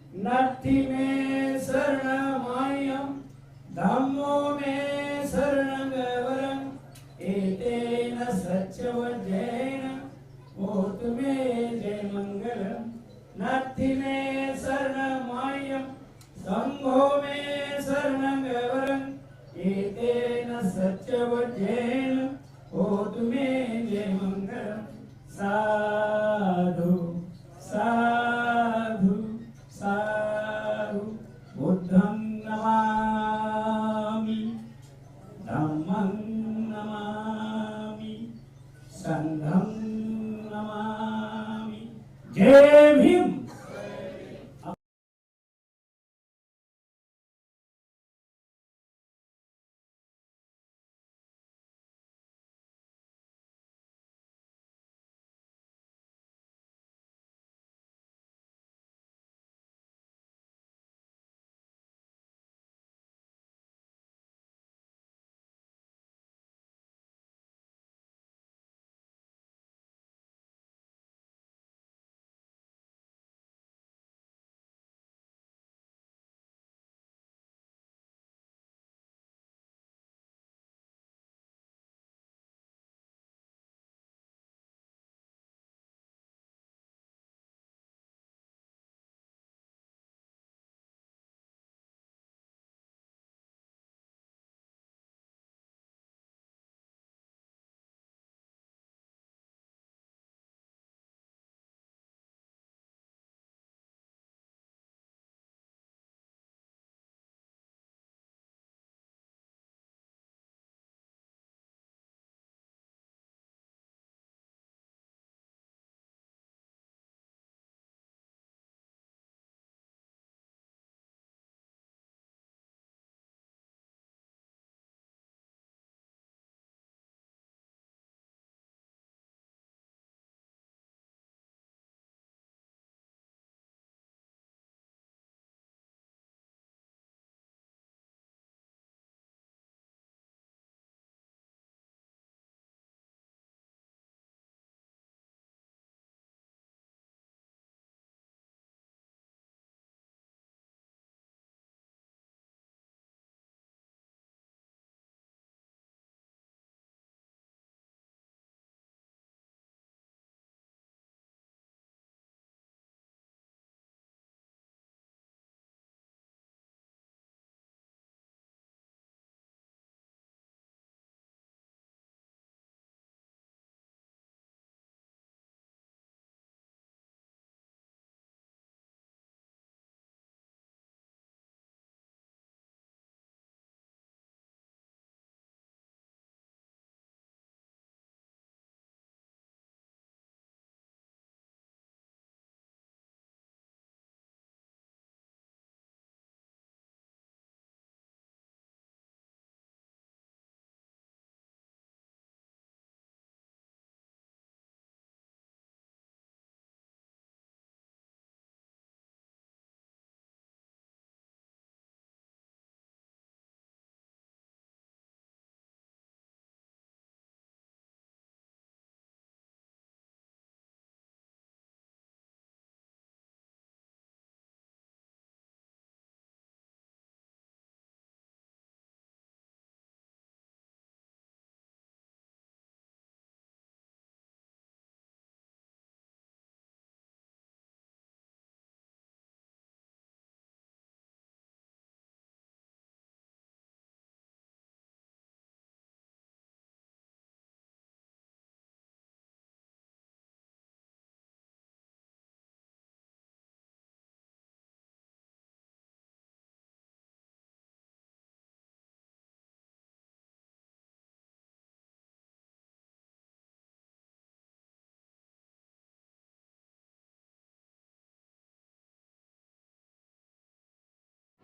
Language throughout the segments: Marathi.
नत्थि मे शरणमायं धम्मो मे शरणं वरं एतेन सत्यवचेन होतु मे जय मंगलम। नत्थि मे शरणमायं संघो मे शरणं वरं एतेन सत्यवचेन होतु मे जय मंगलम। साधु साधु साधु बुद्धं नमामि धम्मं नमामि संघं नमामि। जय भीम।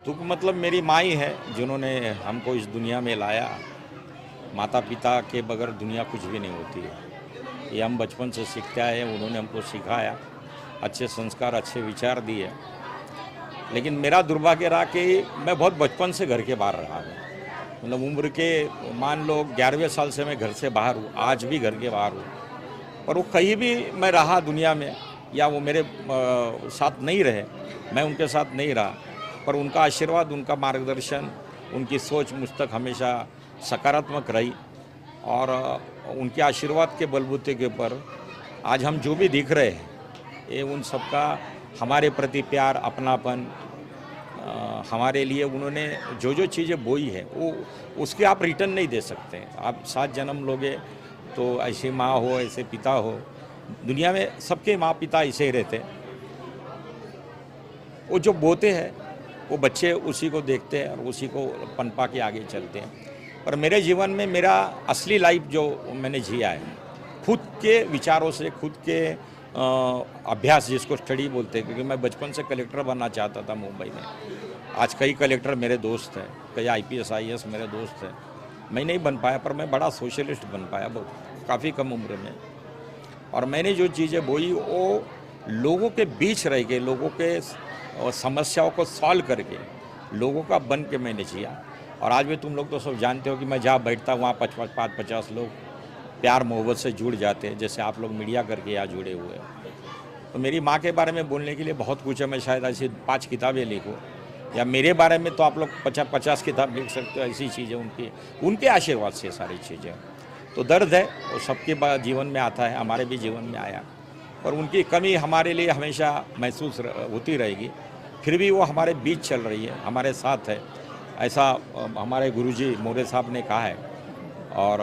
दुख मतलब मेरी माँ ही है जिन्होंने हमको इस दुनिया में लाया। माता पिता के बगैर दुनिया कुछ भी नहीं होती है। ये हम बचपन से सीखते आए हैं, उन्होंने हमको सिखाया, अच्छे संस्कार अच्छे विचार दिए। लेकिन मेरा दुर्भाग्य रहा कि मैं बहुत बचपन से घर के बाहर रहा हूँ। मतलब उम्र के मान लो 11वें साल से मैं घर से बाहर हूँ, आज भी घर के बाहर हूँ। और वो कहीं भी मैं रहा दुनिया में या वो मेरे साथ नहीं रहे, मैं उनके साथ नहीं रहा, पर उनका आशीर्वाद, उनका मार्गदर्शन, उनकी सोच मुझ तक हमेशा सकारात्मक रही। और उनके आशीर्वाद के बलबूते के ऊपर आज हम जो भी दिख रहे हैं, ये उन सबका हमारे प्रति प्यार, अपनापन, हमारे लिए उन्होंने जो जो चीज़ें बोई है वो उसके आप रिटर्न नहीं दे सकते। आप 7 जन्म लोगे तो ऐसी माँ हो, ऐसे पिता हो, दुनिया में सबके माँ पिता ऐसे ही रहते हैं। वो जो बोते हैं वो बच्चे उसी को देखते हैं और उसी को पनपा के आगे चलते हैं। पर मेरे जीवन में मेरा असली लाइफ जो मैंने जिया है, खुद के विचारों से, खुद के अभ्यास, जिसको स्टडी बोलते हैं, क्योंकि मैं बचपन से कलेक्टर बनना चाहता था मुंबई में। आज कई कलेक्टर मेरे दोस्त हैं, कई IPS IAS मेरे दोस्त हैं। मैं नहीं बन पाया, पर मैं बड़ा सोशलिस्ट बन पाया बहुत काफ़ी कम उम्र में। और मैंने जो चीज़ें बोई वो लोगों के बीच रह के, लोगों के समस्याओं को सॉल्व करके, लोगों का बन के मैंने जिया। और आज भी तुम लोग तो सब जानते हो कि मैं जहाँ बैठता वहाँ 50 लोग प्यार मोहब्बत से जुड़ जाते हैं, जैसे आप लोग मीडिया करके यहाँ जुड़े हुए हैं। तो मेरी माँ के बारे में बोलने के लिए बहुत कुछ है। मैं शायद ऐसी 5 किताबें लिखूँ, या मेरे बारे में तो आप लोग 50 किताब लिख सकते हो। ऐसी चीज़ें उनके आशीर्वाद से सारी चीज़ें। तो दर्द है वो सबके जीवन में आता है, हमारे भी जीवन में आया, और उनकी कमी हमारे लिए हमेशा महसूस होती रहेगी। फिर भी वो हमारे बीच चल रही है, हमारे साथ है, ऐसा हमारे गुरुजी मोरे साहब ने कहा है। और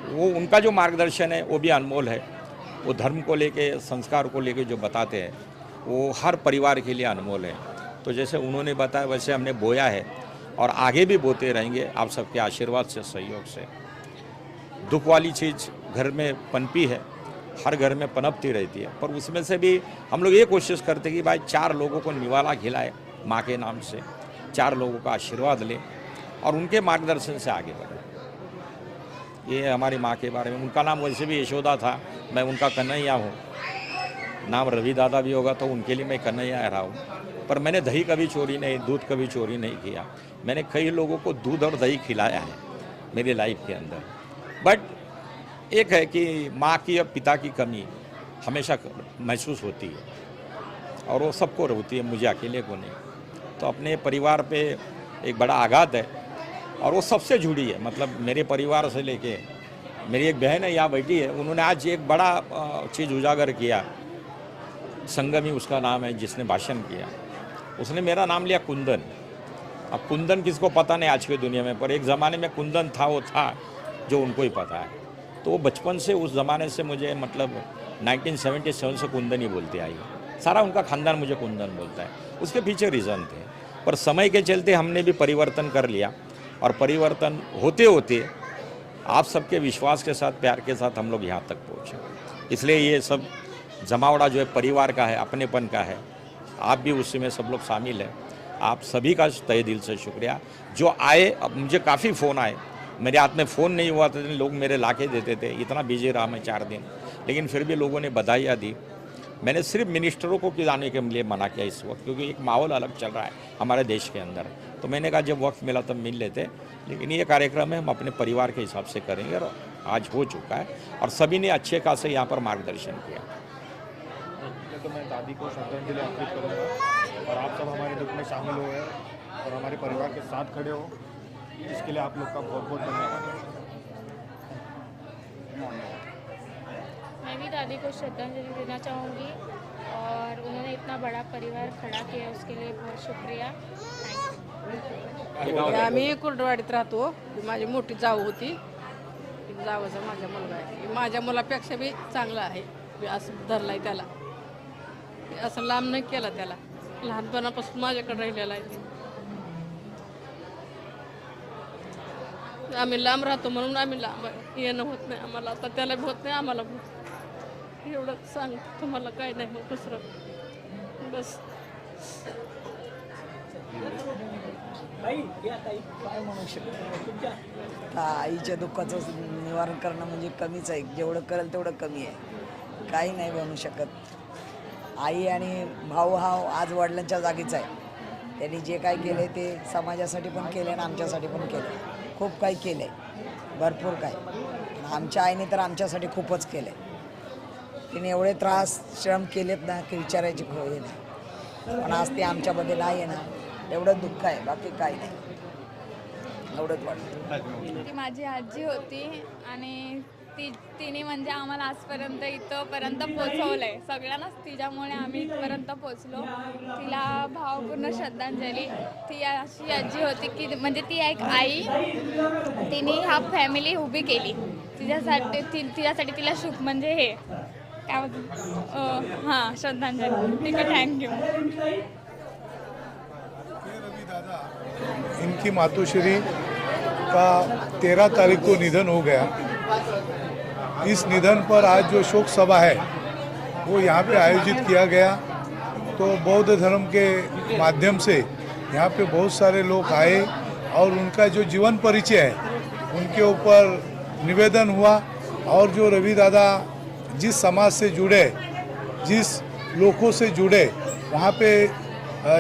वो उनका जो मार्गदर्शन है वो भी अनमोल है। वो धर्म को लेके, संस्कार को लेके जो बताते हैं वो हर परिवार के लिए अनमोल है। तो जैसे उन्होंने बताया वैसे हमने बोया है और आगे भी बोते रहेंगे आप सबके आशीर्वाद से, सहयोग से। दुख वाली चीज़ घर में पनपी है, हर घर में पनपती रहती है, पर उसमें से भी हम लोग ये कोशिश करते हैं कि भाई 4 लोगों को निवाला खिलाए माँ के नाम से, 4 लोगों का आशीर्वाद लें और उनके मार्गदर्शन से आगे बढ़ें। ये हमारी माँ के बारे में। उनका नाम वैसे भी यशोदा था, मैं उनका कन्हैया हूँ। नाम रवि दादा भी होगा तो उनके लिए मैं कन्हैया रहा हूँ। पर मैंने दही कभी चोरी नहीं, दूध कभी चोरी नहीं किया। मैंने कई लोगों को दूध और दही खिलाया है मेरी लाइफ के अंदर। बट एक है कि माँ की और पिता की कमी हमेशा महसूस होती है, और वो सबको होती है, मुझे अकेले को नहीं। तो अपने परिवार पे एक बड़ा आघात है, और वो सबसे जुड़ी है। मतलब मेरे परिवार से लेके मेरी एक बहन है यहाँ बैठी है, उन्होंने आज एक बड़ा चीज़ उजागर किया। संगमी उसका नाम है, जिसने भाषण किया, उसने मेरा नाम लिया कुंदन। अब कुंदन किसको पता नहीं आज की दुनिया में, पर एक ज़माने में कुंदन था, वो था जो उनको ही पता है। तो वो बचपन से उस ज़माने से मुझे, मतलब 1977 से कुंदन ही बोलते आई। सारा उनका खानदान मुझे कुंदन बोलता है। उसके पीछे रीज़न थे, पर समय के चलते हमने भी परिवर्तन कर लिया, और परिवर्तन होते होते आप सबके विश्वास के साथ, प्यार के साथ हम लोग यहाँ तक पहुँचे। इसलिए ये सब जमावड़ा जो है परिवार का है, अपनेपन का है। आप भी उसी में सब लोग शामिल हैं। आप सभी का तहे दिल से शुक्रिया जो आए। अब मुझे काफ़ी फ़ोन आए, मेरे हाथ में फ़ोन नहीं हुआ था, लोग मेरे लाके देते थे। इतना बिजी रहा मैं 4 दिन, लेकिन फिर भी लोगों ने बधाइयाँ दी। मैंने सिर्फ मिनिस्टरों को जाने के लिए मना किया इस वक्त, क्योंकि एक माहौल अलग चल रहा है हमारे देश के अंदर। तो मैंने कहा जब वक्त मिला तब मिल लेते, लेकिन ये कार्यक्रम है हम अपने परिवार के हिसाब से करेंगे, और आज हो चुका है, और सभी ने अच्छे खासे यहाँ पर मार्गदर्शन किया। तो मैं दादी को श्रद्धांजलि अर्पित करूँगा, और आप सब हमारे दुख में शामिल हुए हैं और हमारे परिवार के साथ खड़े हो, इसके लिए आप लोग का बहुत बहुत धन्यवाद। मैं भी दादी को श्रद्धांजलि देना चाहूँगी, और उन्होंने इतना बड़ा परिवार खड़ा किया उसके लिए बहुत शुक्रिया। आम्ही कुर्डवाडीत राहतो। ही माझी मोठी जाऊ होती, ही जावचा माझा मुलगा आहे। ही माझ्या मुलापेक्षा बी चांगला आहे, मी असं धरलाय त्याला, मी असं लांब नाही केला त्याला, लहानपणापासून माझ्याकडे राहिलेला आहे। आम्ही लांब राहतो म्हणून आम्ही लांब येणं होत नाही आम्हाला, आता त्याला बी होत नाही, आम्हाला बी होत। एवढंच सांग तुम्हाला, काय नाही मग दुसरं बस। आईच्या दुःखाचं निवारण करणं म्हणजे कमीच आहे, जेवढं करेल तेवढं कमी आहे, काही नाही बनवू शकत। आई आणि भाऊ हा आज वडिलांच्या जागीच आहे, त्यांनी जे काय केले ते समाजासाठी पण केले आणि आमच्यासाठी पण केले, खूप काही केले, भरपूर काही। आमच्या आईने तर आमच्यासाठी खूपच केले, तिने एवढे त्रास श्रम केलेत ना की विचारायची हे नाही। पण आज ते आमच्यामध्ये नाही आहे ना, एवढं दुःख आहे, बाकी काही नाही, एवढंच वाटतं. ती माझी आजी होती आणि तिने म्हणजे आम्हाला आजपर्यंत इथंपर्यंत पोचवलंय सगळ्यांनाच. तिच्यामुळे आम्ही इथपर्यंत पोचलो. तिला भावपूर्ण श्रद्धांजली. ती अशी आजी होती की म्हणजे ती एक आई, तिने हा फॅमिली उभी केली तिच्यासाठी तिला शुभ म्हणजे हे काय बोलतो हां श्रद्धांजली. ठीक आहे, थँक्यू. रवि दादा, इनकी मातोश्री का 13 तारीख को निधन हो गया। इस निधन पर आज जो शोक सभा है वो यहाँ पे आयोजित किया गया। तो बौद्ध धर्म के माध्यम से यहाँ पे बहुत सारे लोग आए और उनका जो जीवन परिचय है उनके ऊपर निवेदन हुआ। और जो रवि दादा जिस समाज से जुड़े, जिस लोगों से जुड़े, वहाँ पे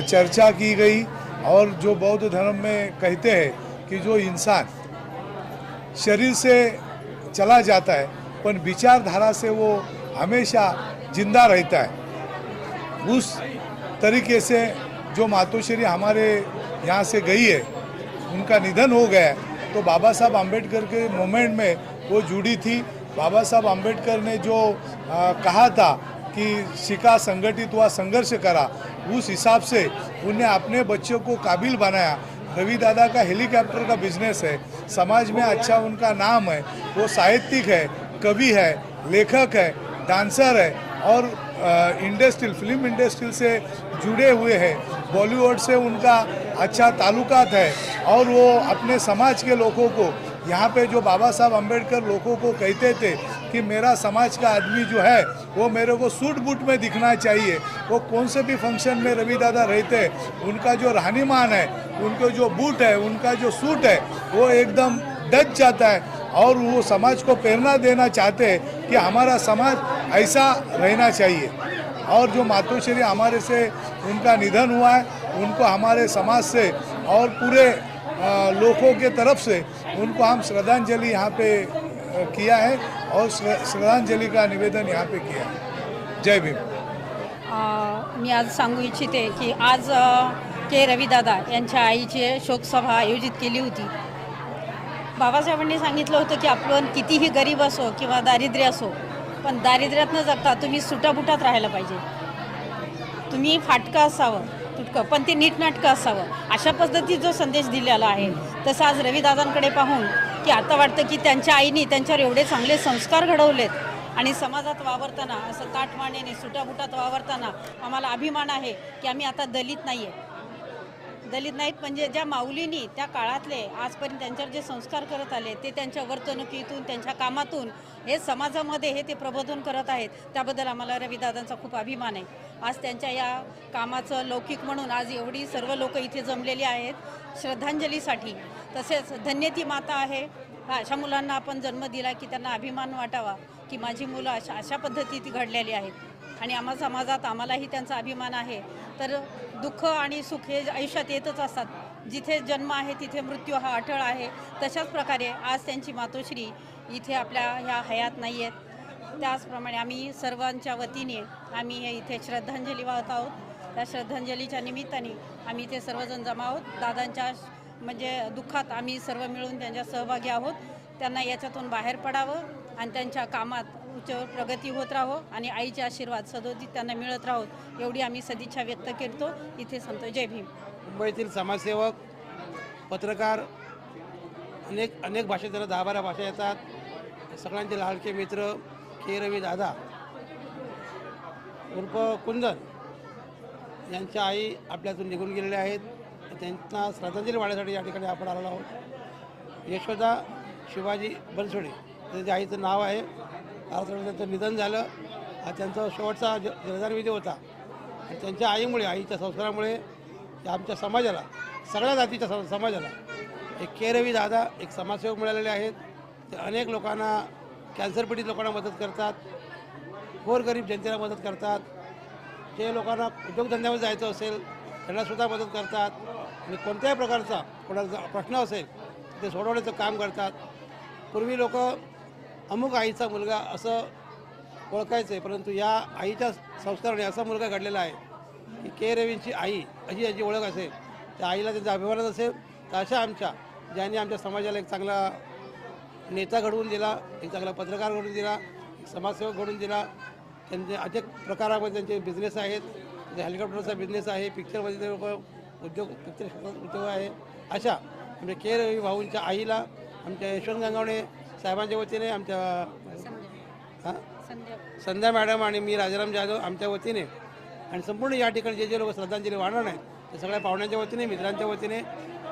चर्चा की गई। और जो बौद्ध धर्म में कहते हैं कि जो इंसान शरीर से चला जाता है पर विचारधारा से वो हमेशा जिंदा रहता है, उस तरीके से जो मातोश्री हमारे यहाँ से गई है, उनका निधन हो गया है। तो बाबा साहब आम्बेडकर के मूवमेंट में वो जुड़ी थी। बाबा साहब आम्बेडकर ने जो कहा था कि शिका संगठित हुआ संघर्ष करा, उस हिसाब से उन्हें अपने बच्चों को काबिल बनाया। रवि दादा का हेलीकॉप्टर का बिजनेस है, समाज में अच्छा उनका नाम है, वो साहित्यिक है, कवि है, लेखक है, डांसर है और फिल्म इंडस्ट्री से जुड़े हुए हैं। बॉलीवुड से उनका अच्छा ताल्लुकात है और वो अपने समाज के लोगों को, यहाँ पे जो बाबा साहब अम्बेडकर लोगों को कहते थे कि मेरा समाज का आदमी जो है वो मेरे को सूट बूट में दिखना चाहिए। वो कौन से भी फंक्शन में रवि दादा रहते हैं, उनका जो रहनीमान है, उनको जो बूट है, उनका जो सूट है, वो एकदम डच जाता है। और वो समाज को प्रेरणा देना चाहते हैं कि हमारा समाज ऐसा रहना चाहिए। और जो मातोश्री हमारे से उनका निधन हुआ है, उनको हमारे समाज से और पूरे लोगों के तरफ से उनको हम श्रद्धांजलि यहाँ पे किया है और श्रद्धांजलि का निवेदन यहाँ पे किया है। जय भीम। मी आज सांगू इच्छिते की आज के रविदादा यांच्या आईची शोकसभा आयोजित केली होती। बाबासाहेबांनी सांगितलं होतं की आपण कितीही गरीब असो किंवा दारिद्र्य असो, पण दारिद्र्यात न जगता तुम्ही सुटाबुटात राहायला पाहिजे। तुम्ही फाटकं असावं, तुटकं, पण ते नीटनाटकं असावं, अशा पद्धतीचा जो संदेश दिलेला आहे। तसं आज रविदादांकडे पाहून की आता वाटतं की त्यांच्या आईने त्यांच्यावर एवढे चांगले संस्कार घडवलेत आणि समाजात वावरताना असं ताठमानेने सुटाबुटात वावरताना आम्हाला अभिमान आहे की आम्ही आता दलित नाही आहे। दलित नाहीत म्हणजे ज्या माऊलींनी त्या काळातले आजपर्यंत त्यांच्यावर जे संस्कार करत आले ते त्यांच्या वर्तणुकीतून, त्यांच्या कामातून हे समाजामध्ये हे ते प्रबोधन करत आहेत। त्याबद्दल आम्हाला रविदादांचा खूप अभिमान आहे। आज त्यांच्या या कामाचं लौकिक म्हणून आज एवढी सर्व लोक इथे जमलेली आहेत श्रद्धांजलीसाठी। तसेच धन्य ती माता आहे, अशा मुलांना आपण जन्म दिला की त्यांना अभिमान वाटावा की माझी मुलं अशा पद्धतीत घडलेली आहेत आणि आम्हा समाजात आम्हालाही त्यांचा अभिमान आहे। तर दुःख आणि सुख हे आयुष्यात येतच असतात, जिथे जन्म आहे तिथे मृत्यू हा अटळ आहे। तशाच प्रकारे आज त्यांची मातोश्री इथे आपल्या ह्या हयात नाही आहेत। त्याचप्रमाणे आम्ही सर्वांच्या वतीने आम्ही हे इथे श्रद्धांजली वाहत आहोत। त्या श्रद्धांजलीच्या निमित्ताने आम्ही इथे सर्वजण जमा आहोत। दादांच्या म्हणजे दुःखात आम्ही सर्व मिळून त्यांच्या सहभागी आहोत। त्यांना याच्यातून बाहेर पडावं आणि त्यांच्या कामात उच्च प्रगती होत राहो आणि आईचे आशीर्वाद सदोदित त्यांना मिळत राहोत एवढी आम्ही सदिच्छा व्यक्त करतो। इथे संतो। जय भीम। मुंबईतील समाजसेवक, पत्रकार, अनेक भाषेत त्यांना 10-12 भाषा येतात। सगळ्यांचे लाडके मित्र के रवि दादा उर्फ कुंदन यांच्या आई आपल्यातून निघून गेलेल्या आहेत। त्यांना श्रद्धांजली वाहण्यासाठी या ठिकाणी आपण आलेलो आहोत। यशोदा शिवाजी बनसोडे त्यांच्या आईचं नाव आहे। आज त्यांचं निधन झालं। त्यांचा शेवटचा जलदान विधी होता आणि त्यांच्या आईमुळे, आईच्या संस्कारामुळे आमच्या समाजाला, सगळ्या जातीच्या समाजाला एक के रवि दादा एक समाजसेवक मिळालेले आहेत। ते अनेक लोकांना, कॅन्सर पीडित लोकांना मदत करतात, गोरगरीब जनतेला मदत करतात, जे लोकांना उद्योगधंद्यामध्ये जायचं असेल त्यांनासुद्धा मदत करतात आणि कोणत्याही प्रकारचा कोणाचा प्रश्न असेल ते सोडवण्याचं काम करतात। पूर्वी लोक अमुक आईचा मुलगा असं ओळखायचे, परंतु या आईच्या संस्काराने असा मुलगा घडलेला आहे की के रवींची आई अशी याची ओळख असेल, त्या आईला त्यांचा अभिमानच असेल. तर अशा आमच्या ज्यांनी आमच्या समाजाला एक चांगला नेता घडवून दिला, एक चांगला पत्रकार घडवून दिला, एक समाजसेवक घडवून दिला. त्यांचे अनेक प्रकारामध्ये त्यांचे बिझनेस आहेत. हेलिकॉप्टरचा बिझनेस आहे, पिक्चरमध्ये ते लोक पिक्चर उद्योग आहे. अशा म्हणजे के रवी भाऊंच्या आईला आमच्या यशवंत गंगावणे साहेबांच्या वतीने, आमच्या संध्या मॅडम आणि मी राजाराम जाधव आमच्या वतीने आणि संपूर्ण या ठिकाणी जे लोक श्रद्धांजली वाहणार आहेत ते सगळ्या पाहुण्यांच्या वतीने, मित्रांच्या वतीने,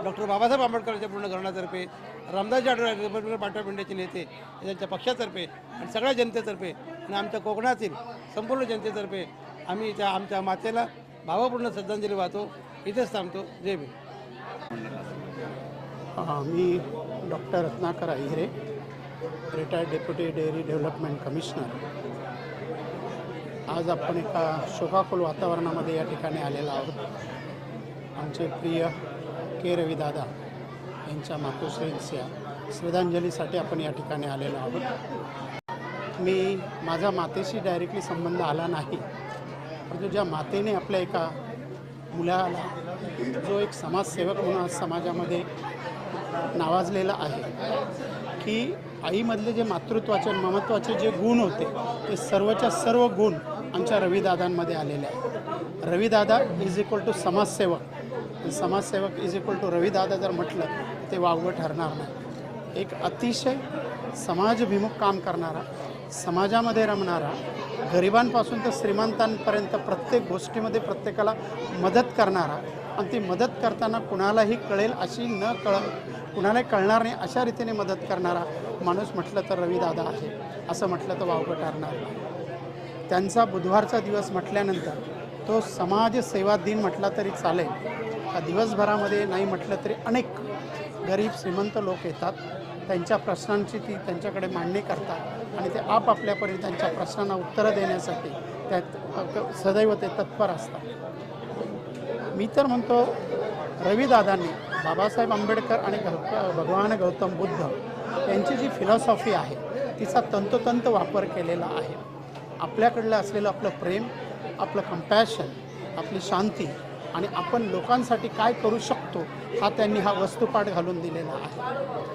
डॉक्टर बाबासाहेब आंबेडकरांच्या पूर्ण घराण्यातर्फे, रामदासजी आठवले पाठ्यापिंड्याचे नेते त्यांच्या पक्षातर्फे आणि सगळ्या जनतेतर्फे आणि आमच्या कोकणातील संपूर्ण जनतेतर्फे आम्ही त्या आमच्या मातेला भावपूर्ण श्रद्धांजली वाहतो. इथेच थांबतो. जय भीम. मी doctor Ratnakar Ahire, retired deputy dairy development commissioner. आज आपण एका शोकाकुल वातावरणामध्ये या ठिकाणी आलेलो आहोत. आमचे प्रिय के रविदादा यांच्या मातोश्रींच्या श्रद्धांजलीसाठी आपण या ठिकाणी आलेलो आहोत. माझा मातेशी डायरेक्टली संबंध आला नाही, परंतु ज्या मातेने आपल्या एका मुलाला, जो एक समाजसेवक म्हणून आज समाजामध्ये नावाजलेला आहे, की आईमधले जे मातृत्वाचे ममत्वाचे जे गुण होते ते सर्वच्या सर्व गुण आमच्या रविदादांमध्ये आलेले आहेत. रविदादा इज इक्वल टू समाजसेवक, समाजसेवक इज इक्वल टू रविदादा जर म्हटलं ते वावगं ठरणार नाही. एक अतिशय समाजभिमुख काम करणारा, समाजामध्ये रमणारा, गरिबांपासून तर श्रीमंतांपर्यंत प्रत्येक गोष्टीमध्ये प्रत्येकाला मदत करणारा आणि ती मदत करताना कुणालाही कळेल अशी कुणालाही कळणार नाही अशा रीतीने मदत करणारा माणूस म्हटलं तर रविदादा आहे, असं म्हटलं तर वावगं ठरणार नाही. त्यांचा बुधवारचा दिवस म्हटल्यानंतर तो समाजसेवा दिन म्हटला तरी चालेल. का दिवसभरामध्ये नाही म्हटलं तरी अनेक गरीब श्रीमंत लोक येतात, त्यांच्या प्रश्नांची ती त्यांच्याकडे मांडणी करतात आणि ते आपापल्यापर्यंत त्यांच्या प्रश्नांना उत्तरं देण्यासाठी त्यात सदैव ते तत्पर असतात. मी तर म्हणतो रविदादांनी बाबासाहेब आंबेडकर आणि भगवान गौतम बुद्ध यांची जी फिलॉसॉफी आहे तिचा तंतोतंत वापर केलेला आहे. आपल्याकडलं असलेलं आपलं प्रेम, आपलं कंपॅशन, आपली शांती आणि आपण लोकांसाठी काय करू शकतो हा त्यांनी हा वस्तुपाठ घालून दिलेला आहे.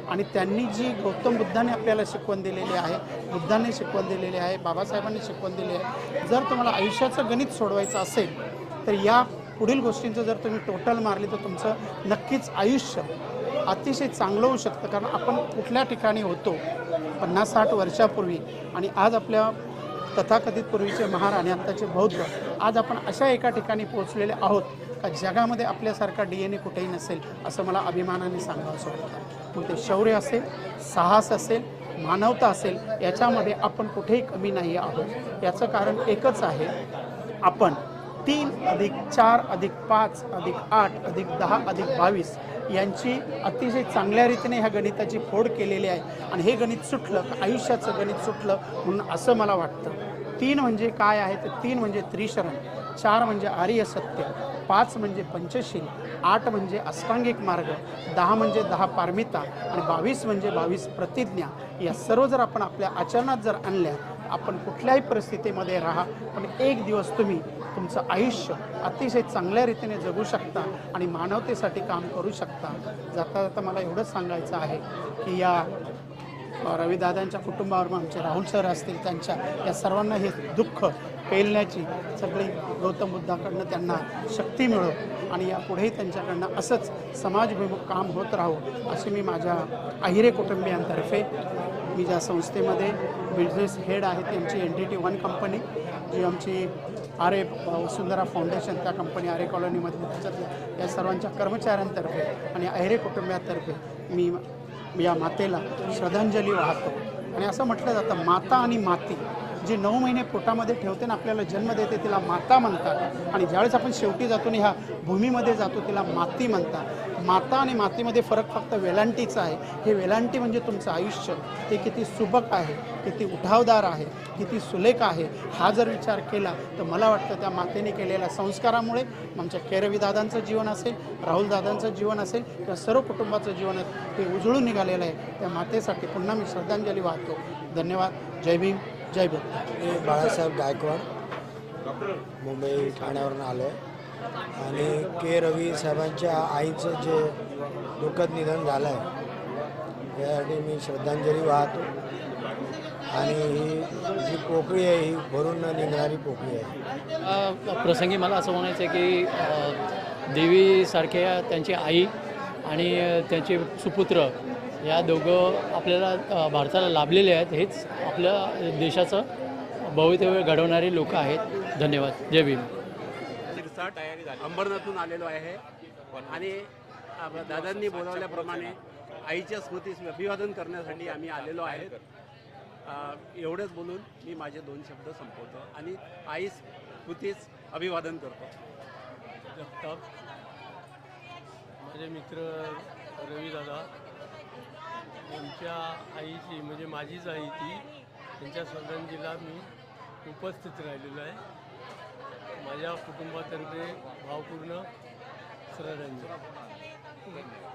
आणि त्यांनी जी गौतम बुद्धाने आपल्याला शिकवण दिलेली आहे, बुद्धांनी शिकवण दिलेली आहे, बाबासाहेबांनी शिकवण दिली आहे. जर तुम्हाला आयुष्याचं गणित सोडवायचं असेल तर या पुढील गोष्टींचं जर तुम्ही टोटल मारली तर तुमचं नक्कीच आयुष्य अतिशय चांगलं होऊ शकतं. कारण आपण कुठल्या ठिकाणी होतो 50-60 वर्षापूर्वी आणि आज आपल्या तथाकथित पूर्वीचे महाराणी आत्ताचे बौद्ध, आज आपण अशा एका ठिकाणी पोहोचलेले आहोत का जगामध्ये आपल्यासारखा DNA कुठेही नसेल असं मला अभिमानाने सांगावंसं वाटतं. मग ते शौर्य असेल, साहस असेल, मानवता असेल, याच्यामध्ये आपण कुठेही कमी नाही आहोत. याचं कारण एकच आहे, आपण 3+4+5+8+10+22 यांची अतिशय चांगल्या रीतीने ह्या गणिताची फोड केलेली आहे. आणि हे गणित सुटलं का आयुष्याचं गणित सुटलं म्हणून असं मला वाटतं. 3 म्हणजे काय आहे तर 3 म्हणजे त्रिशरण, 4 म्हणजे आर्य सत्य, 5 म्हणजे पंचशील, 8 म्हणजे अष्टांगिक मार्ग, 10 म्हणजे 10 पारमिता आणि 22 म्हणजे 22 प्रतिज्ञा. या सर्व जर आपण आपल्या आचरणात जर आणल्या, आपण कुठल्याही परिस्थितीमध्ये राहा पण एक दिवस तुम्ही तुमचं आयुष्य अतिशय चांगल्या रीतीने जगू शकता आणि मानवतेसाठी काम करू शकता. जाता जाता मला एवढंच सांगायचं आहे की या रविदादांच्या कुटुंबावर आमचे राहुल सर असतील, त्यांच्या या सर्वांना हे दुःख पेलण्याची सगळी गौतम बुद्धाकडनं त्यांना शक्ती मिळो आणि यापुढेही त्यांच्याकडनं असंच समाजभिमुख काम होत राहो अशी मी माझ्या अहिरे कुटुंबियांतर्फे, मी ज्या संस्थेमध्ये बिझनेस हेड आहे ती आमची NTT1 कंपनी, जी आमची आरे वसुंधरा फाउंडेशन, त्या कंपनी आरे कॉलनीमधली, त्याच्यातल्या या सर्वांच्या कर्मचाऱ्यांतर्फे आणि अहिरे कुटुंबियांतर्फे मी या मातेला श्रद्धांजली वाहतो. आणि असं म्हटलं जातं, माता आणि माती जी 9 महिने पोटामध्ये ठेवते ना, आपल्याला जन्म देते, तिला माता म्हणतात. आणि ज्यावेळेस आपण शेवटी जातो आणि ह्या भूमीमध्ये जातो तिला माती म्हणतात. माता आणि मातीमध्ये फरक फक्त वेलांटीचा आहे. हे वेलांटी म्हणजे तुमचं आयुष्य, ते किती सुबक आहे, किती उठावदार आहे, किती सुलेख आहे, हा जर विचार केला तर मला वाटतं त्या मातेने केलेल्या संस्कारामुळे आमच्या के रविदादांचं जीवन असेल, राहुलदादांचं जीवन असेल किंवा सर्व कुटुंबाचं जीवन ते उजळून निघालेलं आहे. त्या मातेसाठी पुन्हा मी श्रद्धांजली वाहतो. धन्यवाद. जय भीम, जय बुद्ध. मी बाळासाहेब गायकवाड मुंबई ठाण्यावरून आलो आहे. आणि के रवी साहेबांच्या आईचं जे दुःखद निधन झालं आहे यासाठी मी श्रद्धांजली वाहतो. आणि ही जी पोकळी आहे ही भरून न निघणारी पोकळी आहे. प्रसंगी मला असं म्हणायचं आहे की देवीसारख्या त्यांची आई आणि त्यांचे सुपुत्र या दोघं आपल्याला भारताला लाभलेले आहेत. हेच आपल्या देशाचं भवितव्य घडवणारे लोक आहेत. धन्यवाद. जय भीम. अंबरनाथून आलेलो आहे आणि दादांनी बोलावल्याप्रमाणे आईच्या स्मृतीस अभिवादन करण्यासाठी आम्ही आलेलो आहे. एवढंच बोलून मी माझे 2 शब्द संपवतो आणि आई स्मृतीस अभिवादन करतो. जगताप माझे मित्र रविदादा यांच्या आईची म्हणजे माझीच आई ती त्यांच्या श्रद्धांजलीला मी उपस्थित राहिलेलो आहे. माझ्या कुटुंबातर्फे भावपूर्ण श्रद्धांजली.